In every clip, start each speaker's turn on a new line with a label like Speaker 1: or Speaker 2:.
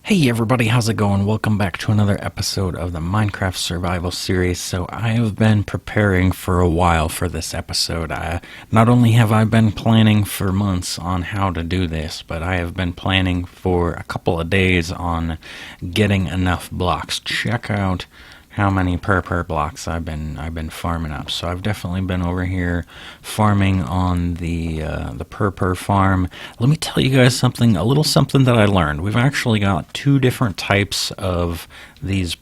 Speaker 1: Hey everybody, how's it going? Welcome back to another episode of the Minecraft Survival Series. So I have been preparing for a while for this episode. Not only have I been planning for months on how to do this, but I have been planning for a couple of days on getting enough blocks. Check out how many per blocks I've been farming up. So I've definitely been over here farming on the per farm. Let me tell you guys something, a little something that I learned. We've actually got two different types of these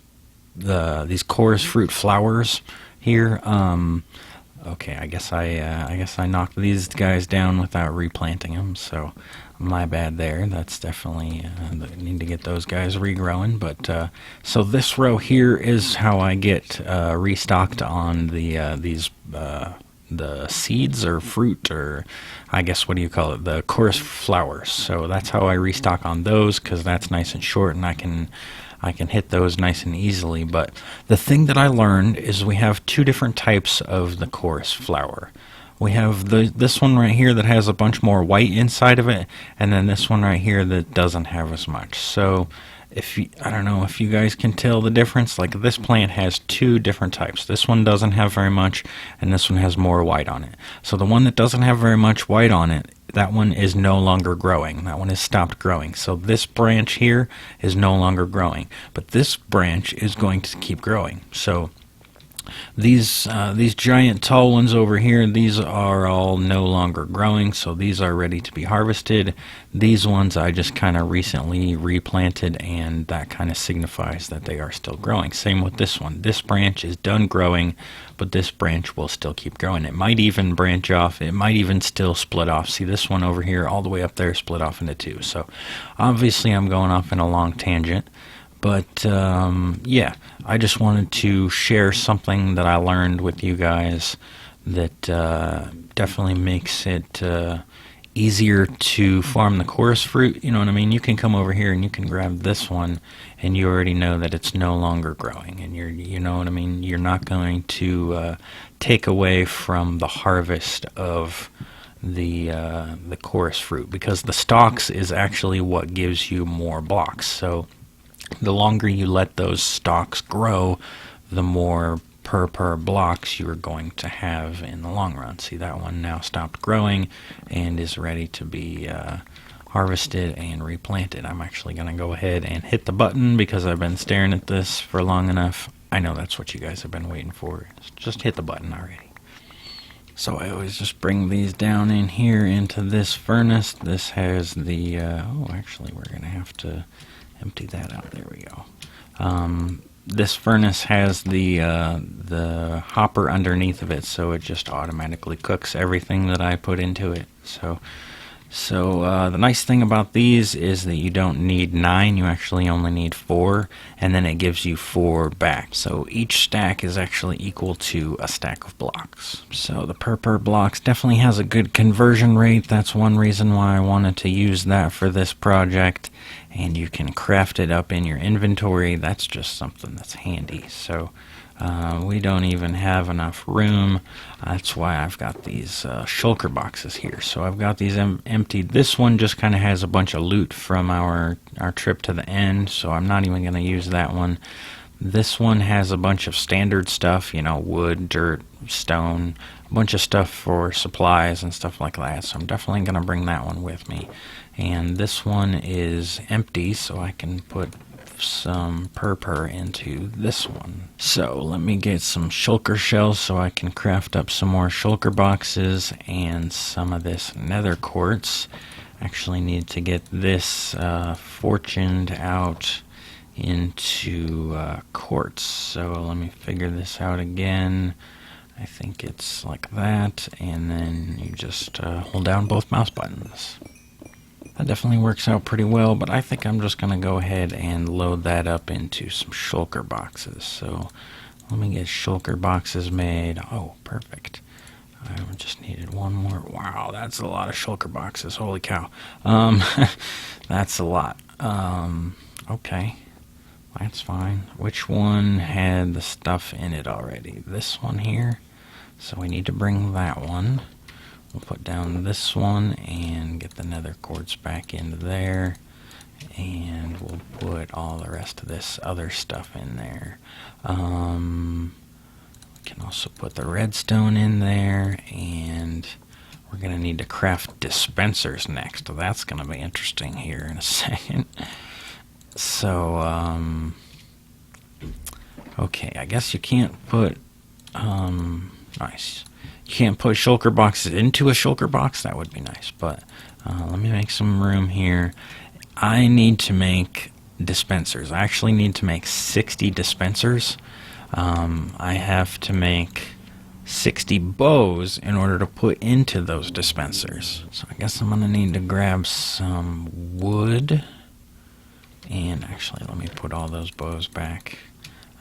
Speaker 1: chorus fruit flowers here. Okay, I guess I knocked these guys down without replanting them, so my bad there. That's definitely need to get those guys regrowing. But so this row here is how I get restocked on the seeds or fruit, or I guess what do you call it, the chorus flowers. So that's how I restock on those, because that's nice and short and I can hit those nice and easily. But the thing that I learned is we have two different types of the chorus flower. We have this one right here that has a bunch more white inside of it, and then this one right here that doesn't have as much. So I don't know if you guys can tell the difference. Like, this plant has two different types. This one doesn't have very much, and this one has more white on it. So the one that doesn't have very much white on it, that one is no longer growing. That one has stopped growing. So this branch here is no longer growing, but this branch is going to keep growing. So these giant tall ones over here, these are all no longer growing, so these are ready to be harvested. These ones I just kind of recently replanted, and that kind of signifies that they are still growing. Same with this one. This branch is done growing, but this branch will still keep growing. It might even branch off. It might even still split off. See, this one over here all the way up there split off into two. So obviously I'm going off in a long tangent. But yeah, I just wanted to share something that I learned with you guys that definitely makes it easier to farm the chorus fruit. You know what I mean? You can come over here and you can grab this one, and you already know that it's no longer growing, and you know what I mean? You're not going to take away from the harvest of the chorus fruit, because the stalks is actually what gives you more blocks. So the longer you let those stalks grow, the more per blocks you're going to have in the long run. See, that one now stopped growing and is ready to be harvested and replanted. I'm actually going to go ahead and hit the button because I've been staring at this for long enough. I know that's what you guys have been waiting for. Just hit the button already. So I always just bring these down in here into this furnace. This has the oh, actually we're going to have to empty that out. There we go. This furnace has the hopper underneath of it, so it just automatically cooks everything that I put into it. So the nice thing about these is that you don't need 9, you actually only need 4, and then it gives you 4 back. So each stack is actually equal to a stack of blocks. So the per blocks definitely has a good conversion rate. That's one reason why I wanted to use that for this project. And you can craft it up in your inventory. That's just something that's handy. So we don't even have enough room. That's why I've got these shulker boxes here. So I've got these emptied. This one just kind of has a bunch of loot from our trip to the end, so I'm not even going to use that one. This one has a bunch of standard stuff, you know, wood, dirt, stone, a bunch of stuff for supplies and stuff like that. So I'm definitely going to bring that one with me. And this one is empty, so I can put some per into this one. So let me get some shulker shells so I can craft up some more shulker boxes and some of this nether quartz. Actually need to get this fortuned out into quartz. So let me figure this out again. I think it's like that, and then you just hold down both mouse buttons. That definitely works out pretty well, but I think I'm just going to go ahead and load that up into some shulker boxes. So let me get shulker boxes made. Oh, perfect. I just needed one more. Wow, that's a lot of shulker boxes. Holy cow. That's a lot. Okay, that's fine. Which one had the stuff in it already? This one here. So we need to bring that one. We'll put down this one and get the nether quartz back into there. And we'll put all the rest of this other stuff in there. We can also put the redstone in there, and we're going to need to craft dispensers next. So that's going to be interesting here in a second. So, okay, I guess you can't put, nice. You can't put shulker boxes into a shulker box. That would be nice, but let me make some room here. I need to make dispensers. I actually need to make 60 dispensers. I have to make 60 bows in order to put into those dispensers. So I guess I'm going to need to grab some wood. And actually, let me put all those bows back.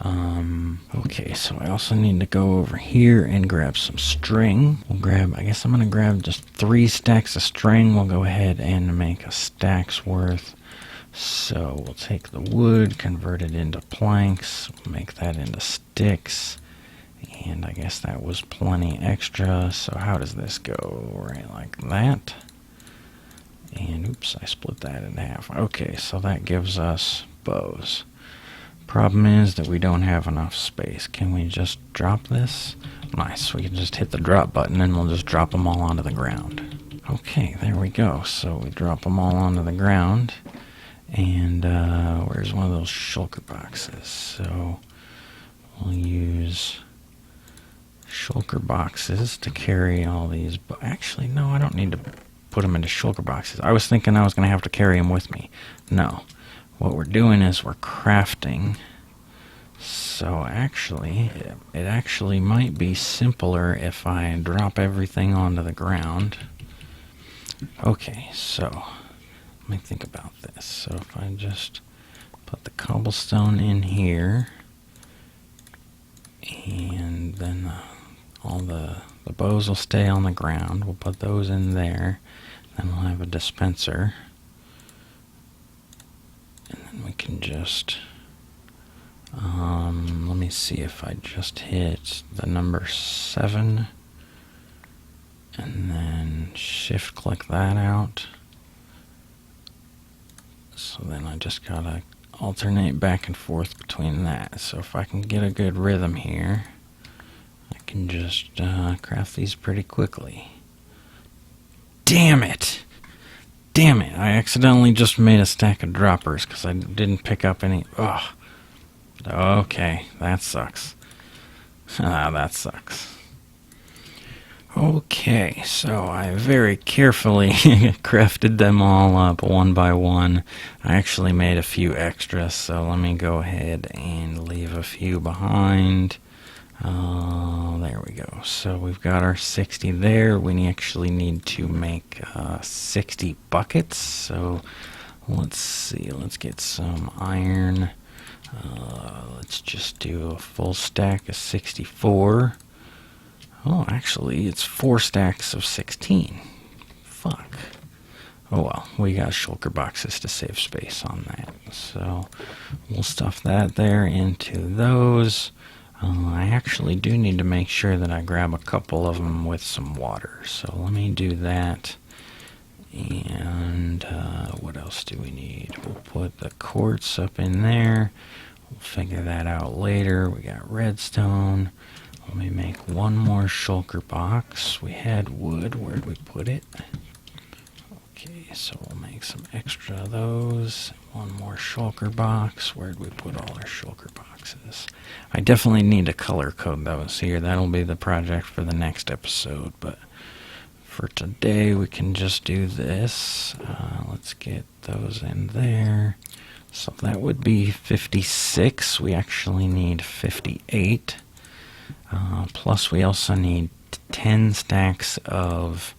Speaker 1: Okay, so I also need to go over here and grab some string. I guess I'm going to grab just 3 stacks of string. We'll go ahead and make a stack's worth. So we'll take the wood, convert it into planks, make that into sticks. And I guess that was plenty extra. So how does this go? Right like that. And oops, I split that in half. Okay, so that gives us bows. Problem is that we don't have enough space. Can we just drop this? Nice, we can just hit the drop button and we'll just drop them all onto the ground. Okay, there we go. So we drop them all onto the ground. And where's one of those shulker boxes? So we'll use shulker boxes to carry all these. Actually, no, I don't need to put them into shulker boxes. I was thinking I was going to have to carry them with me. No. What we're doing is we're crafting. So actually, it actually might be simpler if I drop everything onto the ground. Okay, so let me think about this. So if I just put the cobblestone in here, and then all the bows will stay on the ground. We'll put those in there. Then we'll have a dispenser. And then we can just, let me see if I just hit the number 7. And then shift click that out. So then I just gotta alternate back and forth between that. So if I can get a good rhythm here, I can just craft these pretty quickly. Damn it! Damn it, I accidentally just made a stack of droppers because I didn't pick up any. Ugh. Okay, that sucks. That sucks. Okay, so I very carefully crafted them all up one by one. I actually made a few extras, so let me go ahead and leave a few behind. There we go. So we've got our 60 there. We actually need to make 60 buckets. So let's see. Let's get some iron. Let's just do a full stack of 64. Oh, actually, it's 4 stacks of 16. Fuck. Oh well, we got shulker boxes to save space on that. So we'll stuff that there into those. I actually do need to make sure that I grab a couple of them with some water. So let me do that. And what else do we need? We'll put the quartz up in there. We'll figure that out later. We got redstone. Let me make one more shulker box. We had wood. Where'd we put it? Okay, so we'll make some extra of those. One more shulker box. Where'd we put all our shulker boxes? I definitely need to color code those here. That'll be the project for the next episode. But for today, we can just do this. Let's get those in there. So that would be 56. We actually need 58. Plus, we also need 10 stacks of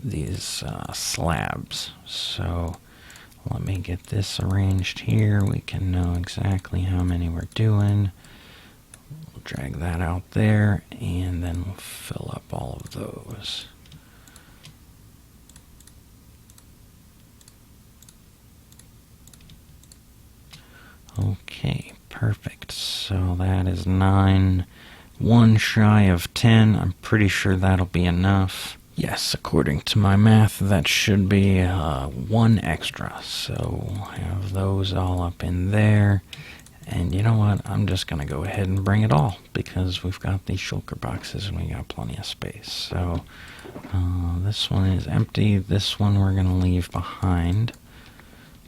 Speaker 1: these slabs. So let me get this arranged here. We can know exactly how many we're doing. We'll drag that out there, and then we'll fill up all of those. Okay, perfect. So that is 9. 1 shy of 10. I'm pretty sure that'll be enough. Yes, according to my math, that should be one extra. So we'll have those all up in there. And you know what? I'm just going to go ahead and bring it all because we've got these shulker boxes and we got plenty of space. So this one is empty. This one we're going to leave behind.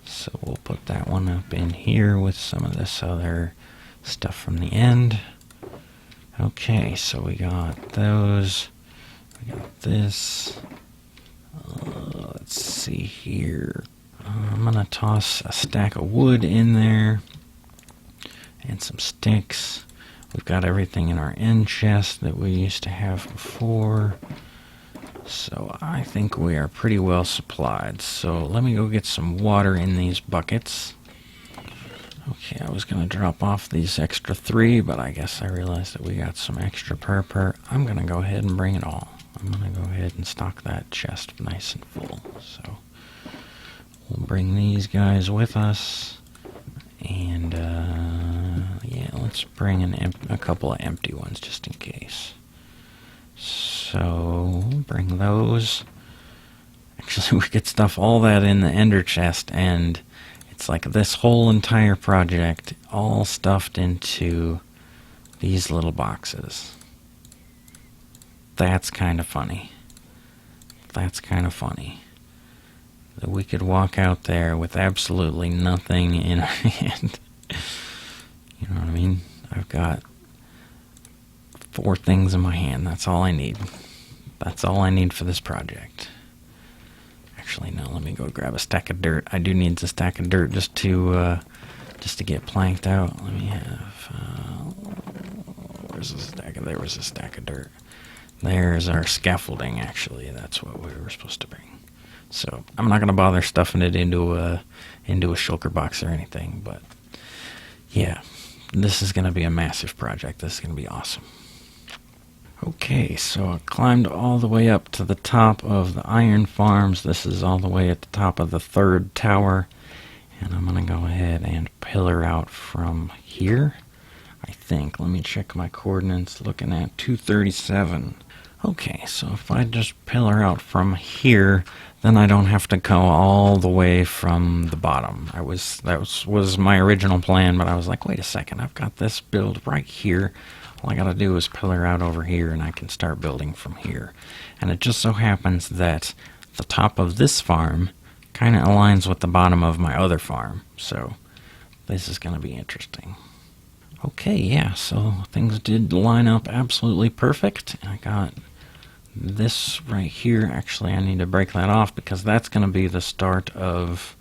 Speaker 1: So we'll put that one up in here with some of this other stuff from the end. Okay, so we got those. We got this. Let's see here. I'm going to toss a stack of wood in there. And some sticks. We've got everything in our end chest that we used to have before. So I think we are pretty well supplied. So let me go get some water in these buckets. Okay, I was going to drop off these extra 3, but I guess I realized that we got some extra per. I'm going to go ahead and bring it all. I'm going to go ahead and stock that chest nice and full. So we'll bring these guys with us. And yeah, let's bring a couple of empty ones just in case. So bring those. Actually, we could stuff all that in the ender chest, and it's like this whole entire project all stuffed into these little boxes. That's kind of funny. That's kind of funny. That we could walk out there with absolutely nothing in our hand. You know what I mean? I've got 4 things in my hand. That's all I need. That's all I need for this project. Actually, no, let me go grab a stack of dirt. I do need a stack of dirt just to get planked out. Let me have... where's the stack of... There was a stack of dirt. There's our scaffolding, actually. That's what we were supposed to bring. So I'm not going to bother stuffing it into a shulker box or anything, but yeah, this is going to be a massive project. This is going to be awesome. Okay, so I climbed all the way up to the top of the iron farms. This is all the way at the top of the 3rd tower, and I'm going to go ahead and pillar out from here. I think, let me check my coordinates, looking at 237. Okay, so if I just pillar out from here, then I don't have to go all the way from the bottom. That was my original plan, but I was like, wait a second, I've got this build right here. All I gotta do is pillar out over here and I can start building from here. And it just so happens that the top of this farm kind of aligns with the bottom of my other farm. So this is gonna be interesting. Okay, yeah, so things did line up absolutely perfect. I got this right here. Actually, I need to break that off because that's going to be the start of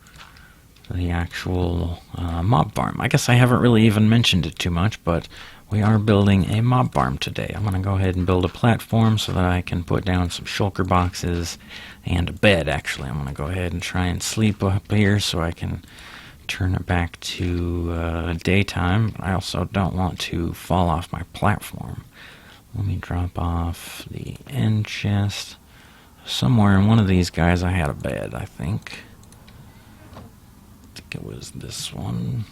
Speaker 1: the actual mob farm. I guess I haven't really even mentioned it too much, but we are building a mob farm today. I'm going to go ahead and build a platform so that I can put down some shulker boxes and a bed. Actually, I'm going to go ahead and try and sleep up here so I can turn it back to daytime. I also don't want to fall off my platform. Let me drop off the end chest. Somewhere in one of these guys I had a bed, I think. I think it was this one.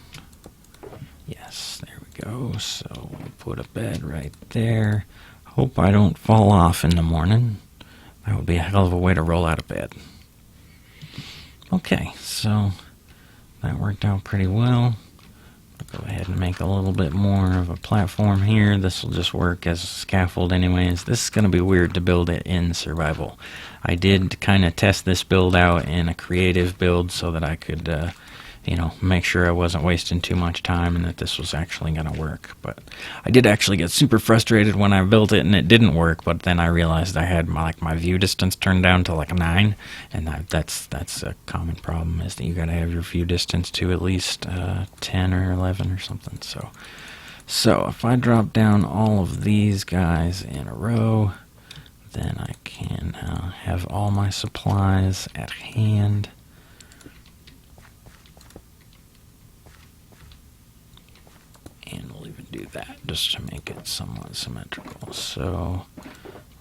Speaker 1: Yes, there we go. So we'll put a bed right there. Hope I don't fall off in the morning. That would be a hell of a way to roll out of bed. Okay, so that worked out pretty well. I'll go ahead and make a little bit more of a platform here. This will just work as a scaffold anyways. This is going to be weird to build it in survival. I did kind of test this build out in a creative build so that I could, make sure I wasn't wasting too much time and that this was actually going to work. But I did actually get super frustrated when I built it and it didn't work, but then I realized I had my view distance turned down to like 9, and that's a common problem, is that you got to have your view distance to at least 10 or 11 or something. So if I drop down all of these guys in a row, then I can have all my supplies at hand. And we'll even do that just to make it somewhat symmetrical. So,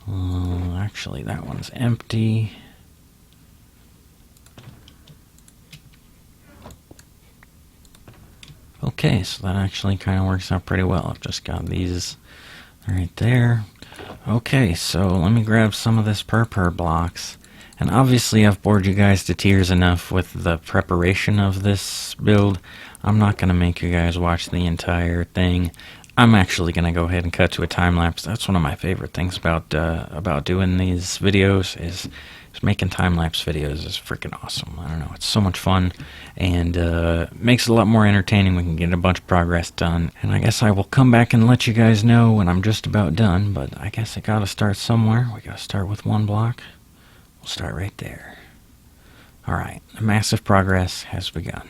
Speaker 1: actually that one's empty. Okay, so that actually kind of works out pretty well. I've just got these right there. Okay, so let me grab some of this purple blocks. And obviously I've bored you guys to tears enough with the preparation of this build. I'm not going to make you guys watch the entire thing. I'm actually going to go ahead and cut to a time lapse. That's one of my favorite things about doing these videos is making time lapse videos is freaking awesome. I don't know, it's so much fun and makes it a lot more entertaining. We can get a bunch of progress done. And I guess I will come back and let you guys know when I'm just about done, but I guess I got to start somewhere. We got to start with one block. We'll start right there. Alright, the massive progress has begun.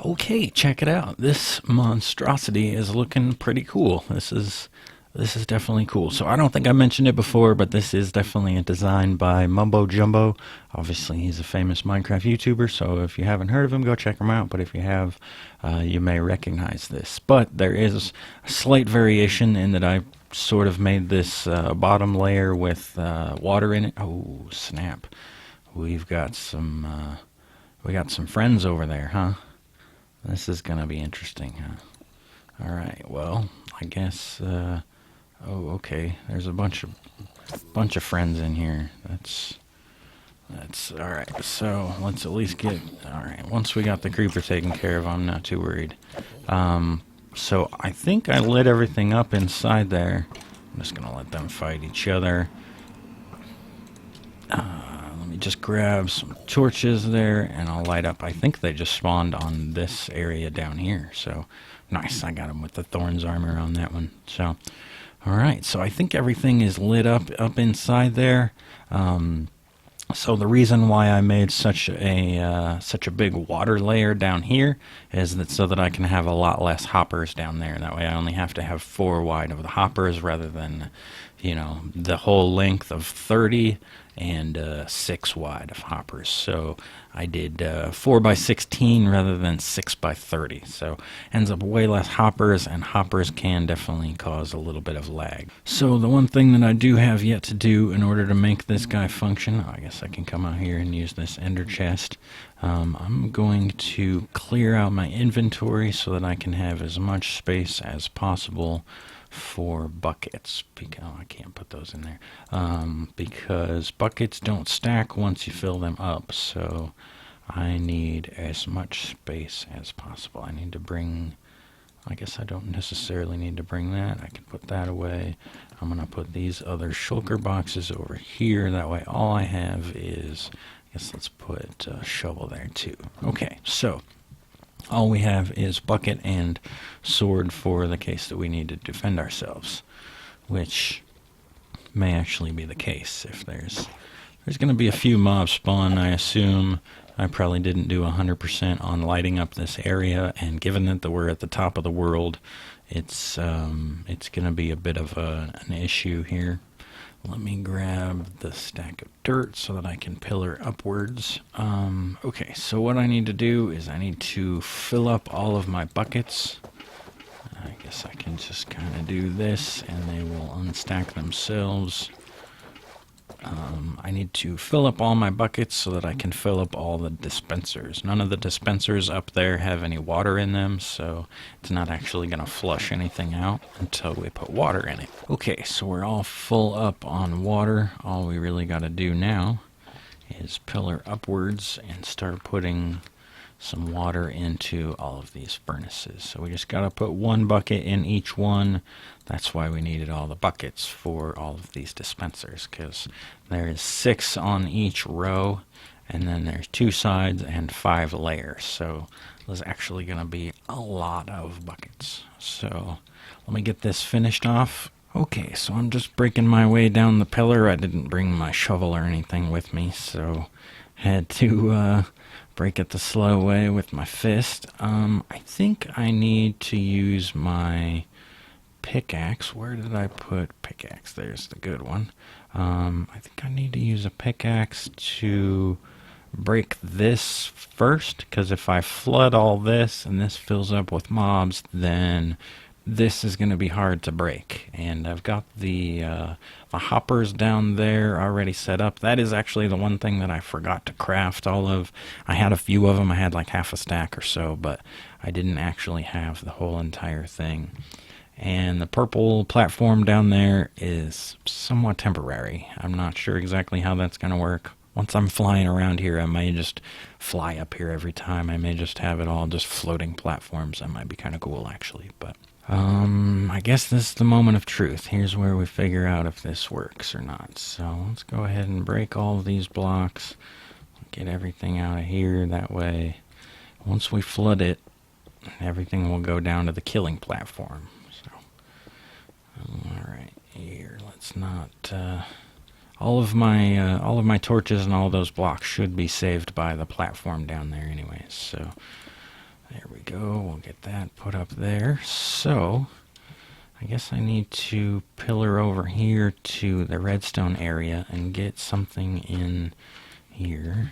Speaker 1: Okay, check it out. This monstrosity is looking pretty cool. This is definitely cool. So I don't think I mentioned it before, but this is definitely a design by Mumbo Jumbo. Obviously, he's a famous Minecraft YouTuber, so if you haven't heard of him, go check him out. But if you have, you may recognize this. But there is a slight variation in that I sort of made this bottom layer with water in it. Oh, snap. We got some friends over there, huh? This is gonna be interesting, huh? Alright, well, I guess, oh, okay, there's a bunch of friends in here. That's, alright, so let's at least get, alright, once we got the creeper taken care of, I'm not too worried. So I think I lit everything up inside there. I'm just gonna let them fight each other. Just grab some torches there and I'll light up. I think they just spawned on this area down here, so nice. I got them with the thorns armor on that one. So alright, so I think everything is lit up inside there. So the reason why I made such a big water layer down here is that so that I can have a lot less hoppers down there. That way I only have to have 4 wide of the hoppers rather than, you know, the whole length of 30 and 6 wide of hoppers. So I did 4 by 16 rather than 6 by 30. So ends up way less hoppers, and hoppers can definitely cause a little bit of lag. So the one thing that I do have yet to do in order to make this guy function, I guess I can come out here and use this ender chest. I'm going to clear out my inventory so that I can have as much space as possible for buckets. Oh, I can't put those in there because buckets don't stack once you fill them up, so I need as much space as possible. I need to bring, I guess I don't necessarily need to bring that. I can put that away. I'm going to put these other shulker boxes over here. That way all I have is, I guess let's put a shovel there too. Okay, so all we have is bucket and sword for the case that we need to defend ourselves, which may actually be the case. If there's going to be a few mobs spawn, I assume. I probably didn't do 100% on lighting up this area, and given that we're at the top of the world, it's going to be a bit of an issue here. Let me grab the stack of dirt so that I can pillar upwards. Okay, so what I need to do is I need to fill up all of my buckets. I guess I can just kind of do this and they will unstack themselves. I need to fill up all my buckets so that I can fill up all the dispensers. None of the dispensers up there have any water in them, so it's not actually going to flush anything out until we put water in it. Okay, so we're all full up on water. All we really got to do now is pillar upwards and start putting some water into all of these furnaces. So we just got to put one bucket in each one. That's why we needed all the buckets for all of these dispensers, because there's 6 on each row, and then there's 2 sides and 5 layers. So there's actually going to be a lot of buckets. So let me get this finished off. Okay, so I'm just breaking my way down the pillar. I didn't bring my shovel or anything with me, so had to break it the slow way with my fist. I think I need to use my pickaxe. Where did I put pickaxe? There's the good one. I think I need to use a pickaxe to break this first, because if I flood all this and this fills up with mobs, then this is going to be hard to break. And I've got the hoppers down there already set up. That is actually the one thing that I forgot to craft all of. I had a few of them. I had like half a stack or so, but I didn't actually have the whole entire thing. And the purple platform down there is somewhat temporary. I'm not sure exactly how that's going to work. Once I'm flying around here, I may just fly up here every time. I may just have it all just floating platforms. That might be kind of cool, actually. But I guess this is the moment of truth. Here's where we figure out if this works or not. So let's go ahead and break all of these blocks. Get everything out of here. That way, once we flood it, everything will go down to the killing platform. Alright, here, let's not, all of my torches and all those blocks should be saved by the platform down there anyways, so, there we go, we'll get that put up there. So, I guess I need to pillar over here to the redstone area and get something in here.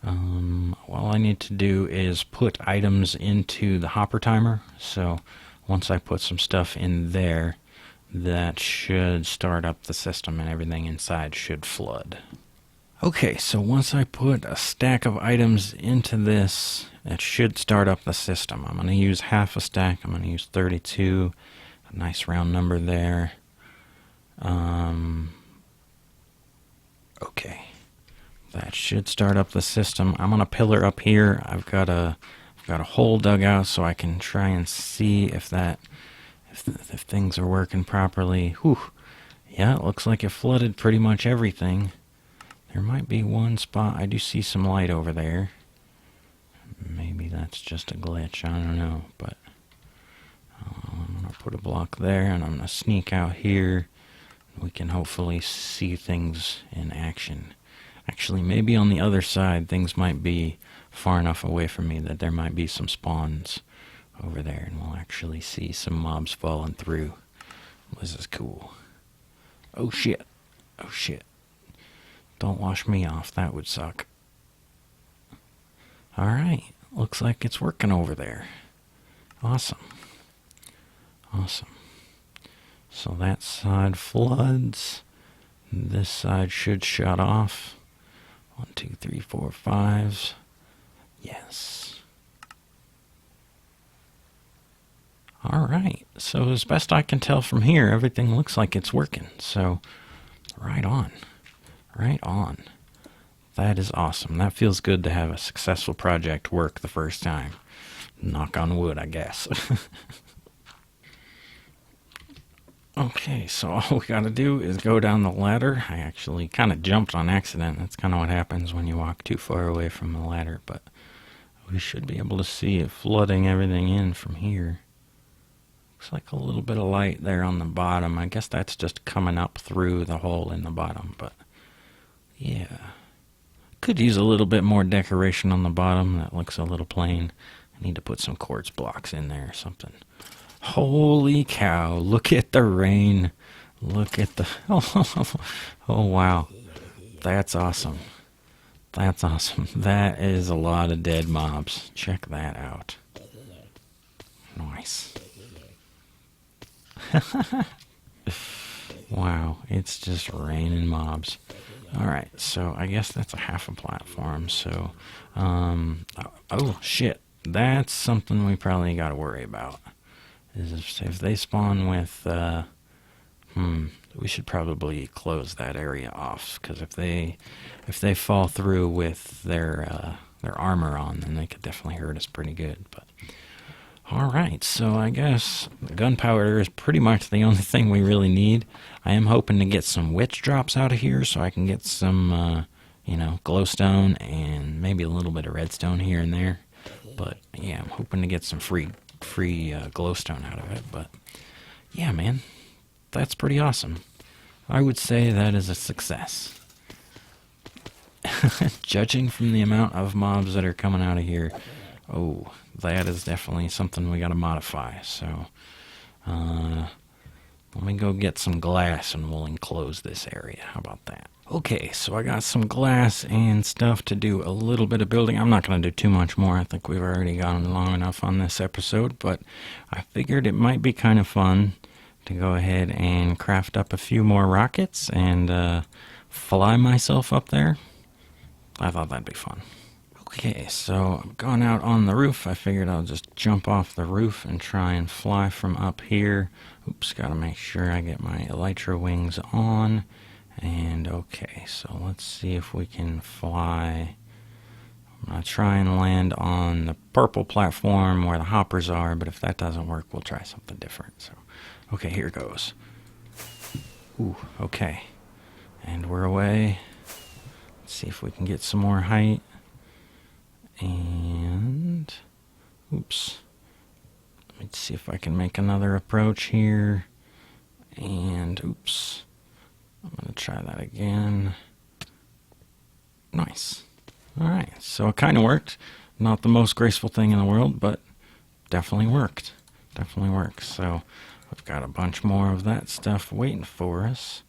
Speaker 1: All I need to do is put items into the hopper timer, so once I put some stuff in there, that should start up the system and everything inside should flood. Okay, so once I put a stack of items into this, it should start up the system. I'm going to use half a stack. I'm going to use 32. A nice round number there. Okay. That should start up the system. I'm going to pillar up here. I've got a hole dug out so I can try and see if things are working properly. Whew. Yeah, it looks like it flooded pretty much everything. There might be one spot. I do see some light over there. Maybe that's just a glitch. I don't know. But I'm going to put a block there, and I'm going to sneak out here. We can hopefully see things in action. Actually, maybe on the other side, things might be far enough away from me that there might be some spawns over there, and we'll actually see some mobs falling through. This is cool. Oh shit. Oh shit. Don't wash me off. That would suck. Alright. Looks like it's working over there. Awesome. Awesome. So that side floods. This side should shut off. 1, 2, 3, 4, 5. Yes. Alright, so as best I can tell from here, everything looks like it's working. So, right on. Right on. That is awesome. That feels good to have a successful project work the first time. Knock on wood, I guess. Okay, so all we gotta do is go down the ladder. I actually kind of jumped on accident. That's kind of what happens when you walk too far away from the ladder, but we should be able to see it flooding everything in from here. Looks like a little bit of light there on the bottom. I guess that's just coming up through the hole in the bottom, but yeah. Could use a little bit more decoration on the bottom. That looks a little plain. I need to put some quartz blocks in there or something. Holy cow, look at the rain. Look at the... Oh, wow. That's awesome. That's awesome. That is a lot of dead mobs. Check that out. Nice. Wow, it's just raining mobs. Alright, so I guess that's a half a platform, so, oh shit, that's something we probably gotta worry about. Is if they spawn with, we should probably close that area off, because if they fall through with their armor on, then they could definitely hurt us pretty good, but... Alright, so I guess the gunpowder is pretty much the only thing we really need. I am hoping to get some witch drops out of here so I can get some, glowstone and maybe a little bit of redstone here and there. But, yeah, I'm hoping to get some free glowstone out of it. But, yeah, man, that's pretty awesome. I would say that is a success. Judging from the amount of mobs that are coming out of here, oh, that is definitely something we gotta modify. So, let me go get some glass and we'll enclose this area. How about that? Okay, so I got some glass and stuff to do a little bit of building. I'm not gonna do too much more. I think we've already gone long enough on this episode, but I figured it might be kind of fun to go ahead and craft up a few more rockets and fly myself up there. I thought that'd be fun. Okay, so I'm going out on the roof. I figured I'll just jump off the roof and try and fly from up here. Oops, gotta make sure I get my elytra wings on. And okay, so let's see if we can fly. I'm gonna try and land on the purple platform where the hoppers are, but if that doesn't work, we'll try something different. So, okay, here goes. Ooh, okay. And we're away. Let's see if we can get some more height. And, oops, let me see if I can make another approach here, and oops, I'm going to try that again. Nice. Alright, so it kind of worked. Not the most graceful thing in the world, but definitely worked. Definitely works. So we've got a bunch more of that stuff waiting for us.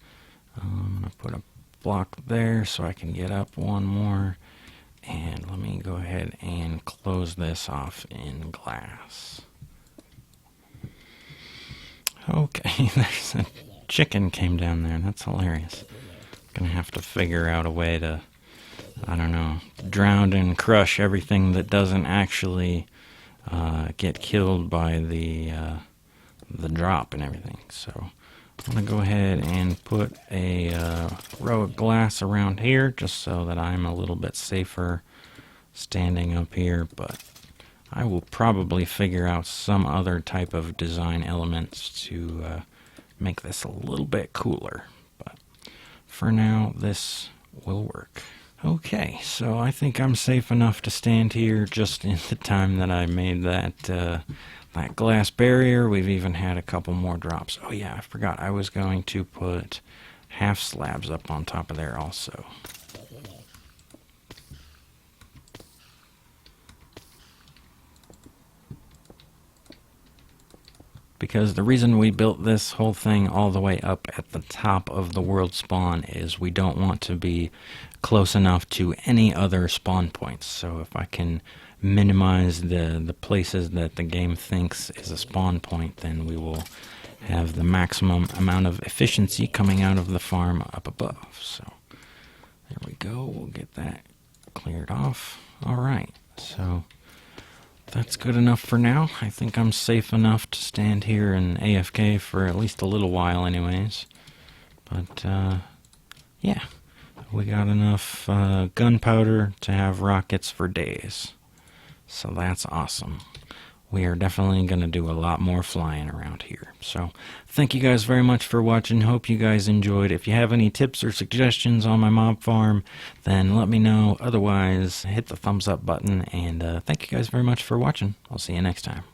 Speaker 1: I'm going to put a block there so I can get up one more. And let me go ahead and close this off in glass. Okay, there's a chicken came down there. That's hilarious. Gonna have to figure out a way to, I don't know, drown and crush everything that doesn't actually get killed by the drop and everything. So I'm going to go ahead and put a row of glass around here just so that I'm a little bit safer standing up here, but I will probably figure out some other type of design elements to make this a little bit cooler. But for now, this will work. Okay, so I think I'm safe enough to stand here just in the time that I made that glass barrier. We've even had a couple more drops. Oh yeah, I forgot. I was going to put half slabs up on top of there also. Because the reason we built this whole thing all the way up at the top of the world spawn is we don't want to be close enough to any other spawn points. So if I can minimize the places that the game thinks is a spawn point, then we will have the maximum amount of efficiency coming out of the farm up above. So there we go. We'll get that cleared off. Alright, so that's good enough for now. I think I'm safe enough to stand here and AFK for at least a little while anyways. But, yeah. We got enough gunpowder to have rockets for days. So that's awesome. We are definitely going to do a lot more flying around here. So thank you guys very much for watching. Hope you guys enjoyed. If you have any tips or suggestions on my mob farm, then let me know. Otherwise, hit the thumbs up button. And thank you guys very much for watching. I'll see you next time.